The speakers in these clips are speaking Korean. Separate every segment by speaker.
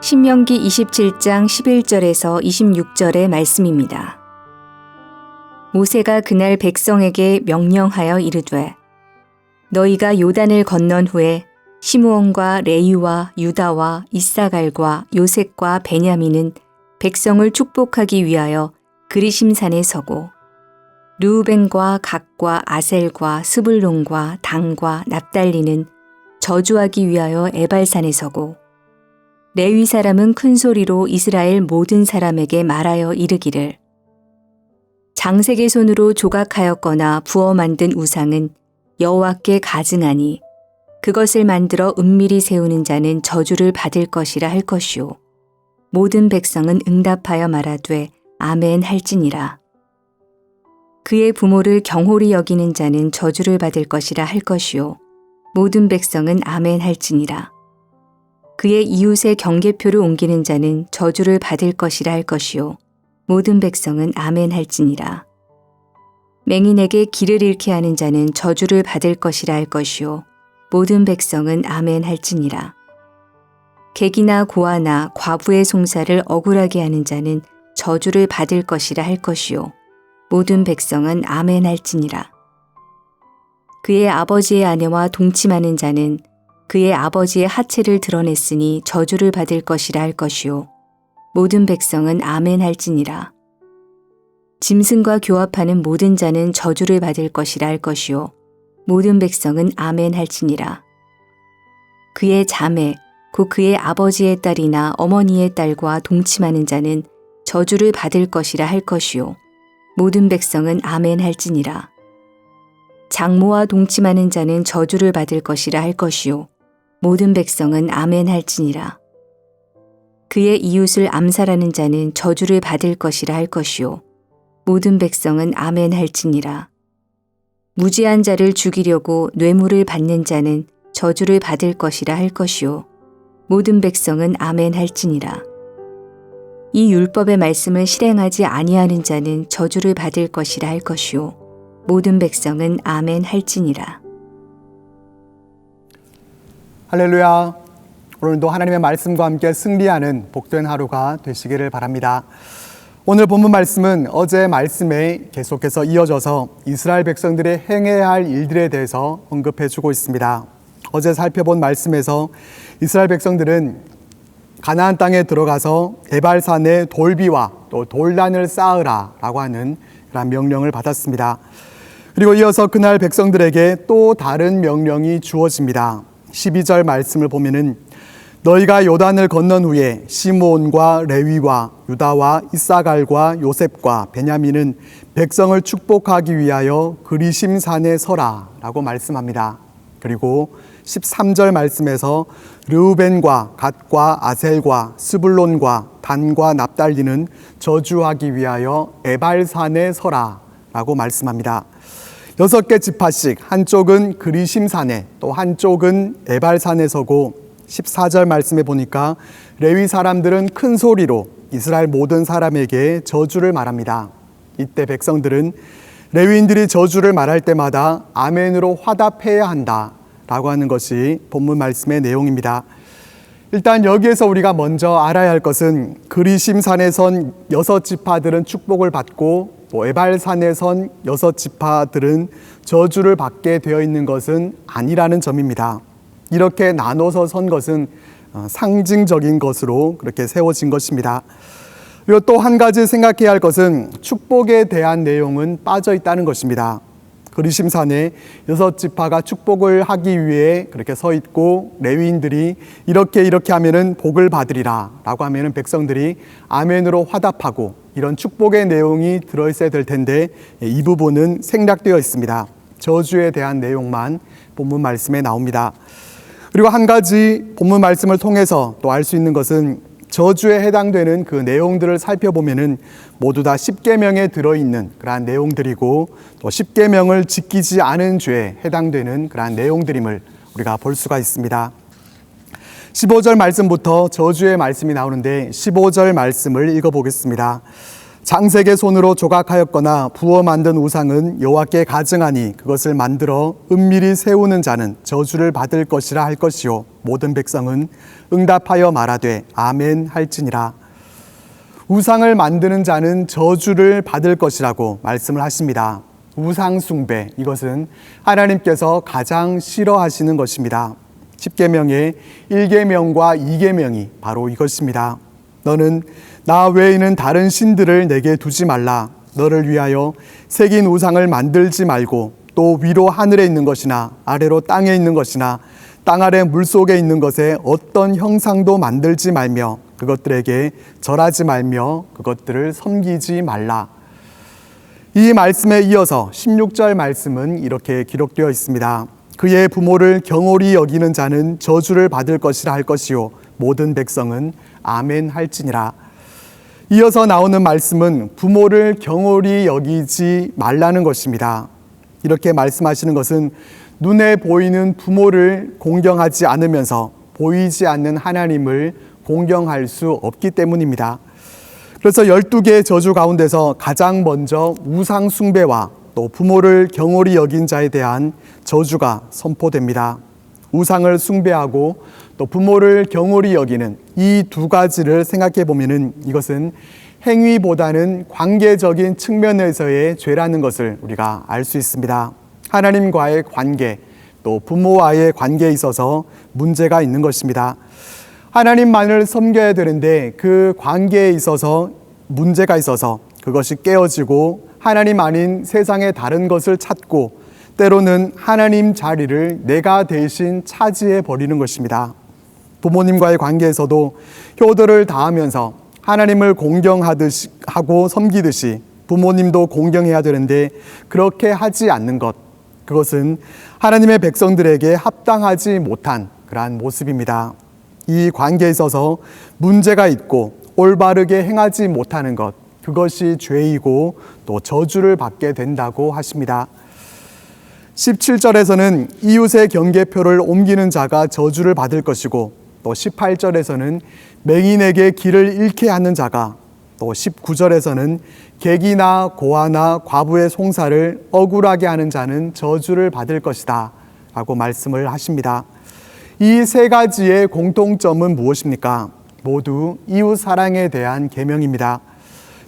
Speaker 1: 신명기 27장 11절에서 26절의 말씀입니다. 모세가 그날 백성에게 명령하여 이르되 너희가 요단을 건넌 후에 시므온과 레위와 유다와 이사갈과 요셉과 베냐민은 백성을 축복하기 위하여 그리심산에 서고 르우벤과 갓과 아셀과 스불론과 단과 납달리는 저주하기 위하여 에발산에 서고 레위 사람은 큰 소리로 이스라엘 모든 사람에게 말하여 이르기를 장색의 손으로 조각하였거나 부어 만든 우상은 여호와께 가증하니 그것을 만들어 은밀히 세우는 자는 저주를 받을 것이라 할 것이요 모든 백성은 응답하여 말하되 아멘 할지니라. 그의 부모를 경홀히 여기는 자는 저주를 받을 것이라 할 것이요 모든 백성은 아멘 할지니라. 그의 이웃의 경계표를 옮기는 자는 저주를 받을 것이라 할 것이요 모든 백성은 아멘 할지니라. 맹인에게 길을 잃게 하는 자는 저주를 받을 것이라 할 것이요 모든 백성은 아멘 할지니라. 객이나 고아나 과부의 송사를 억울하게 하는 자는 저주를 받을 것이라 할 것이요 모든 백성은 아멘 할지니라. 그의 아버지의 아내와 동침하는 자는 그의 아버지의 하체를 드러냈으니 저주를 받을 것이라 할 것이요 모든 백성은 아멘 할지니라. 짐승과 교합하는 모든 자는 저주를 받을 것이라 할 것이요 모든 백성은 아멘 할지니라. 그의 자매 곧 그의 아버지의 딸이나 어머니의 딸과 동침하는 자는 저주를 받을 것이라 할 것이요 모든 백성은 아멘 할지니라. 장모와 동침하는 자는 저주를 받을 것이라 할 것이요 모든 백성은 아멘 할지니라. 그의 이웃을 암살하는 자는 저주를 받을 것이라 할 것이요 모든 백성은 아멘 할지니라. 무지한 자를 죽이려고 뇌물을 받는 자는 저주를 받을 것이라 할 것이요 모든 백성은 아멘 할지니라. 이 율법의 말씀을 실행하지 아니하는 자는 저주를 받을 것이라 할 것이요 모든 백성은 아멘 할지니라.
Speaker 2: 할렐루야. 오늘도 하나님의 말씀과 함께 승리하는 복된 하루가 되시기를 바랍니다. 오늘 본문 말씀은 어제 말씀에 계속해서 이어져서 이스라엘 백성들이 행해야 할 일들에 대해서 언급해 주고 있습니다. 어제 살펴본 말씀에서 이스라엘 백성들은 가나안 땅에 들어가서 에발산에 돌비와 또 돌단을 쌓으라 라고 하는 그런 명령을 받았습니다. 그리고 이어서 그날 백성들에게 또 다른 명령이 주어집니다. 12절 말씀을 보면은 너희가 요단을 건넌 후에 시므온과 레위와 유다와 이사갈과 요셉과 베냐민은 백성을 축복하기 위하여 그리심산에 서라 라고 말씀합니다. 그리고 13절 말씀에서 르우벤과 갓과 아셀과 스불론과 단과 납달리는 저주하기 위하여 에발산에 서라 라고 말씀합니다. 6개 지파씩 한쪽은 그리심산에 또 한쪽은 에발산에 서고 14절 말씀에 보니까 레위 사람들은 큰 소리로 이스라엘 모든 사람에게 저주를 말합니다. 이때 백성들은 레위인들이 저주를 말할 때마다 아멘으로 화답해야 한다 라고 하는 것이 본문 말씀의 내용입니다. 일단 여기에서 우리가 먼저 알아야 할 것은 그리심산에 선 6지파들은 축복을 받고 또 에발산에 선 6지파들은 저주를 받게 되어 있는 것은 아니라는 점입니다. 이렇게 나눠서 선 것은 상징적인 것으로 그렇게 세워진 것입니다. 그리고 또 한 가지 생각해야 할 것은 축복에 대한 내용은 빠져 있다는 것입니다. 그리심산에 6지파가 축복을 하기 위해 그렇게 서 있고 레위인들이 이렇게 하면은 복을 받으리라 라고 하면은 백성들이 아멘으로 화답하고 이런 축복의 내용이 들어있어야 될 텐데 이 부분은 생략되어 있습니다. 저주에 대한 내용만 본문 말씀에 나옵니다. 그리고 한 가지 본문 말씀을 통해서 또 알 수 있는 것은 저주에 해당되는 그 내용들을 살펴보면은 모두 다 십계명에 들어있는 그러한 내용들이고 또 십계명을 지키지 않은 죄에 해당되는 그러한 내용들임을 우리가 볼 수가 있습니다. 15절 말씀부터 저주의 말씀이 나오는데 15절 말씀을 읽어보겠습니다. 장색의 손으로 조각하였거나 부어 만든 우상은 여호와께 가증하니 그것을 만들어 은밀히 세우는 자는 저주를 받을 것이라 할 것이요 모든 백성은 응답하여 말하되 아멘 할지니라. 우상을 만드는 자는 저주를 받을 것이라고 말씀을 하십니다. 우상 숭배, 이것은 하나님께서 가장 싫어하시는 것입니다. 10계명의 1계명과 2계명이 바로 이것입니다. 너는 나 외에는 다른 신들을 내게 두지 말라. 너를 위하여 새긴 우상을 만들지 말고 또 위로 하늘에 있는 것이나 아래로 땅에 있는 것이나 땅 아래 물속에 있는 것에 어떤 형상도 만들지 말며 그것들에게 절하지 말며 그것들을 섬기지 말라. 이 말씀에 이어서 16절 말씀은 이렇게 기록되어 있습니다. 그의 부모를 경홀히 여기는 자는 저주를 받을 것이라 할 것이요 모든 백성은 아멘 할지니라. 이어서 나오는 말씀은 부모를 경홀히 여기지 말라는 것입니다. 이렇게 말씀하시는 것은 눈에 보이는 부모를 공경하지 않으면서 보이지 않는 하나님을 공경할 수 없기 때문입니다. 그래서 12개의 저주 가운데서 가장 먼저 우상 숭배와 또 부모를 경홀히 여긴 자에 대한 저주가 선포됩니다. 우상을 숭배하고 또 부모를 경홀히 여기는 이 두 가지를 생각해 보면은 이것은 행위보다는 관계적인 측면에서의 죄라는 것을 우리가 알 수 있습니다. 하나님과의 관계, 또 부모와의 관계에 있어서 문제가 있는 것입니다. 하나님만을 섬겨야 되는데 그 관계에 있어서 문제가 있어서 그것이 깨어지고 하나님 아닌 세상의 다른 것을 찾고 때로는 하나님 자리를 내가 대신 차지해 버리는 것입니다. 부모님과의 관계에서도 효도를 다하면서 하나님을 공경하듯이 하고 섬기듯이 부모님도 공경해야 되는데 그렇게 하지 않는 것, 그것은 하나님의 백성들에게 합당하지 못한 그러한 모습입니다. 이 관계에 있어서 문제가 있고 올바르게 행하지 못하는 것, 그것이 죄이고 또 저주를 받게 된다고 하십니다. 17절에서는 이웃의 경계표를 옮기는 자가 저주를 받을 것이고 또 18절에서는 맹인에게 길을 잃게 하는 자가, 또 19절에서는 객이나 고아나 과부의 송사를 억울하게 하는 자는 저주를 받을 것이다 라고 말씀을 하십니다. 이 세 가지의 공통점은 무엇입니까? 모두 이웃 사랑에 대한 계명입니다.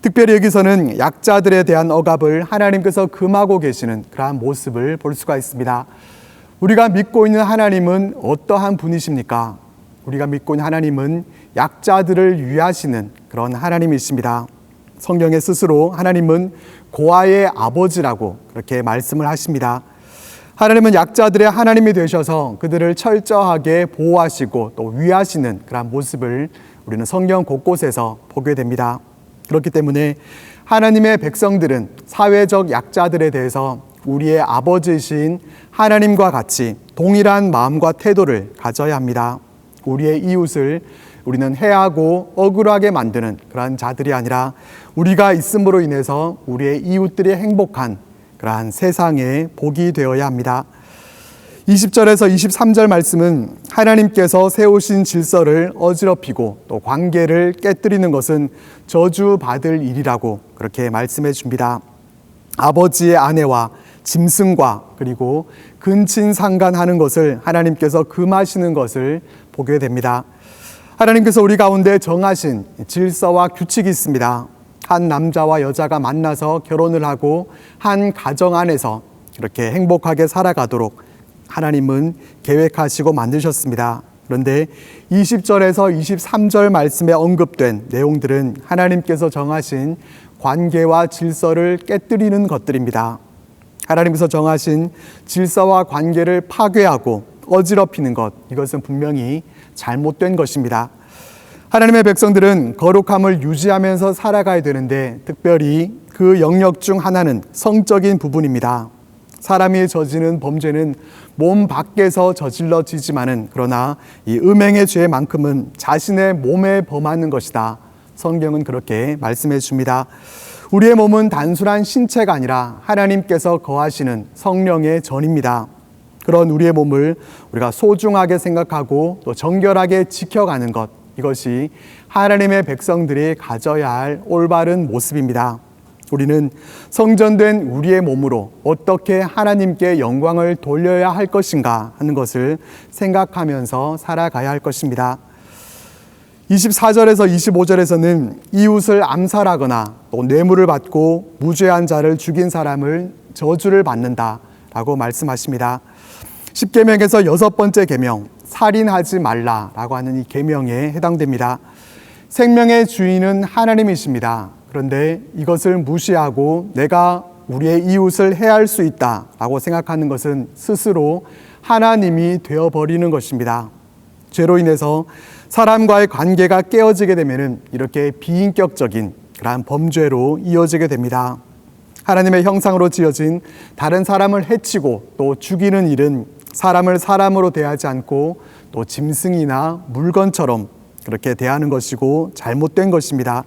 Speaker 2: 특별히 여기서는 약자들에 대한 억압을 하나님께서 금하고 계시는 그러한 모습을 볼 수가 있습니다. 우리가 믿고 있는 하나님은 어떠한 분이십니까? 우리가 믿고 있는 하나님은 약자들을 위하시는 그런 하나님이십니다. 성경에 스스로 하나님은 고아의 아버지라고 그렇게 말씀을 하십니다. 하나님은 약자들의 하나님이 되셔서 그들을 철저하게 보호하시고 또 위하시는 그런 모습을 우리는 성경 곳곳에서 보게 됩니다. 그렇기 때문에 하나님의 백성들은 사회적 약자들에 대해서 우리의 아버지이신 하나님과 같이 동일한 마음과 태도를 가져야 합니다. 우리의 이웃을 우리는 해하고 억울하게 만드는 그러한 자들이 아니라 우리가 있음으로 인해서 우리의 이웃들이 행복한 그러한 세상의 복이 되어야 합니다. 20절에서 23절 말씀은 하나님께서 세우신 질서를 어지럽히고 또 관계를 깨뜨리는 것은 저주받을 일이라고 그렇게 말씀해 줍니다. 아버지의 아내와 짐승과 그리고 근친상간하는 것을 하나님께서 금하시는 것을 보게 됩니다. 하나님께서 우리 가운데 정하신 질서와 규칙이 있습니다. 한 남자와 여자가 만나서 결혼을 하고 한 가정 안에서 이렇게 행복하게 살아가도록 하나님은 계획하시고 만드셨습니다. 그런데 20절에서 23절 말씀에 언급된 내용들은 하나님께서 정하신 관계와 질서를 깨뜨리는 것들입니다. 하나님께서 정하신 질서와 관계를 파괴하고 어지럽히는 것, 이것은 분명히 잘못된 것입니다. 하나님의 백성들은 거룩함을 유지하면서 살아가야 되는데 특별히 그 영역 중 하나는 성적인 부분입니다. 사람이 저지르는 범죄는 몸 밖에서 저질러지지만은 그러나 이 음행의 죄만큼은 자신의 몸에 범하는 것이다. 성경은 그렇게 말씀해 줍니다. 우리의 몸은 단순한 신체가 아니라 하나님께서 거하시는 성령의 전입니다. 그런 우리의 몸을 우리가 소중하게 생각하고 또 정결하게 지켜가는 것, 이것이 하나님의 백성들이 가져야 할 올바른 모습입니다. 우리는 성전된 우리의 몸으로 어떻게 하나님께 영광을 돌려야 할 것인가 하는 것을 생각하면서 살아가야 할 것입니다. 24절에서 25절에서는 이웃을 암살하거나 또 뇌물을 받고 무죄한 자를 죽인 사람을 저주를 받는다라고 말씀하십니다. 10계명에서 여섯 번째 계명, 살인하지 말라라고 하는 이 계명에 해당됩니다. 생명의 주인은 하나님이십니다. 그런데 이것을 무시하고 내가 우리의 이웃을 해할 수 있다라고 생각하는 것은 스스로 하나님이 되어버리는 것입니다. 죄로 인해서 사람과의 관계가 깨어지게 되면 이렇게 비인격적인 그러한 범죄로 이어지게 됩니다. 하나님의 형상으로 지어진 다른 사람을 해치고 또 죽이는 일은 사람을 사람으로 대하지 않고 또 짐승이나 물건처럼 그렇게 대하는 것이고 잘못된 것입니다.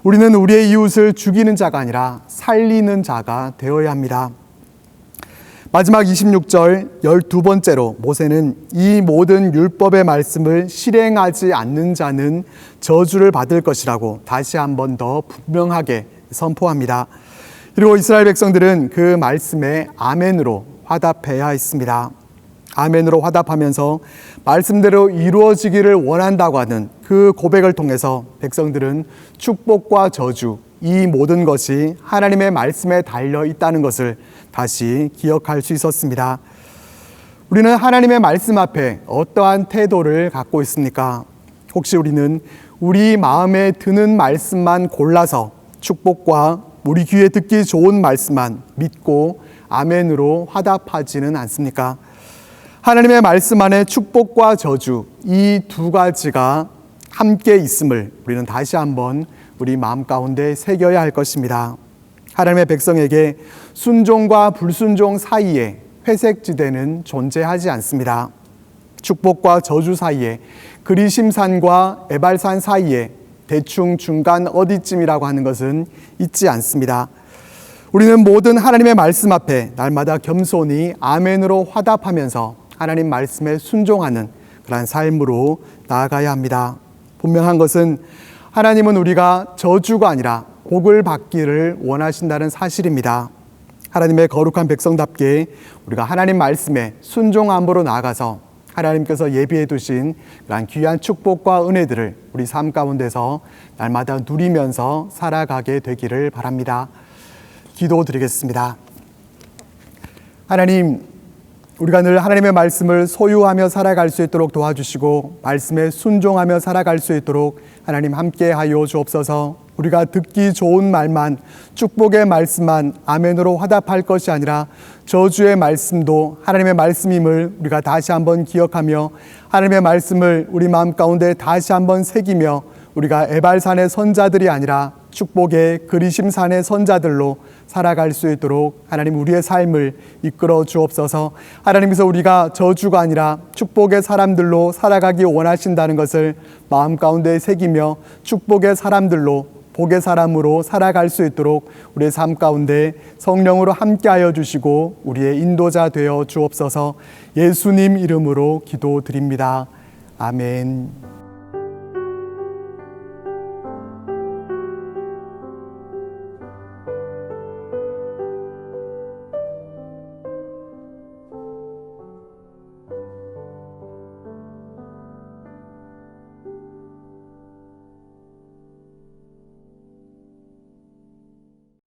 Speaker 2: 우리는 우리의 이웃을 죽이는 자가 아니라 살리는 자가 되어야 합니다. 마지막 26절 12번째로 모세는 이 모든 율법의 말씀을 실행하지 않는 자는 저주를 받을 것이라고 다시 한 번 더 분명하게 선포합니다. 그리고 이스라엘 백성들은 그 말씀에 아멘으로 화답해야 했습니다. 아멘으로 화답하면서 말씀대로 이루어지기를 원한다고 하는 그 고백을 통해서 백성들은 축복과 저주, 이 모든 것이 하나님의 말씀에 달려 있다는 것을 다시 기억할 수 있었습니다. 우리는 하나님의 말씀 앞에 어떠한 태도를 갖고 있습니까? 혹시 우리는 우리 마음에 드는 말씀만 골라서 축복과 우리 귀에 듣기 좋은 말씀만 믿고 아멘으로 화답하지는 않습니까? 하나님의 말씀 안에 축복과 저주, 이 두 가지가 함께 있음을 우리는 다시 한번 우리 마음 가운데 새겨야 할 것입니다. 하나님의 백성에게 순종과 불순종 사이에 회색지대는 존재하지 않습니다. 축복과 저주 사이에 그리심산과 에발산 사이에 대충 중간 어디쯤이라고 하는 것은 있지 않습니다. 우리는 모든 하나님의 말씀 앞에 날마다 겸손히 아멘으로 화답하면서 하나님 말씀에 순종하는 그러한 삶으로 나아가야 합니다. 분명한 것은 하나님은 우리가 저주가 아니라 복을 받기를 원하신다는 사실입니다. 하나님의 거룩한 백성답게 우리가 하나님 말씀에 순종함으로 나아가서 하나님께서 예비해 두신 그러한 귀한 축복과 은혜들을 우리 삶 가운데서 날마다 누리면서 살아가게 되기를 바랍니다. 기도드리겠습니다. 하나님, 우리가 늘 하나님의 말씀을 소유하며 살아갈 수 있도록 도와주시고 말씀에 순종하며 살아갈 수 있도록 하나님 함께하여 주옵소서. 우리가 듣기 좋은 말만, 축복의 말씀만 아멘으로 화답할 것이 아니라 저주의 말씀도 하나님의 말씀임을 우리가 다시 한번 기억하며 하나님의 말씀을 우리 마음 가운데 다시 한번 새기며 우리가 에발산의 선자들이 아니라 축복의 그리심산의 선자들로 살아갈 수 있도록 하나님 우리의 삶을 이끌어 주옵소서. 하나님께서 우리가 저주가 아니라 축복의 사람들로 살아가기 원하신다는 것을 마음 가운데 새기며 축복의 사람들로 복의 사람으로 살아갈 수 있도록 우리의 삶 가운데 성령으로 함께하여 주시고 우리의 인도자 되어 주옵소서. 예수님 이름으로 기도드립니다. 아멘.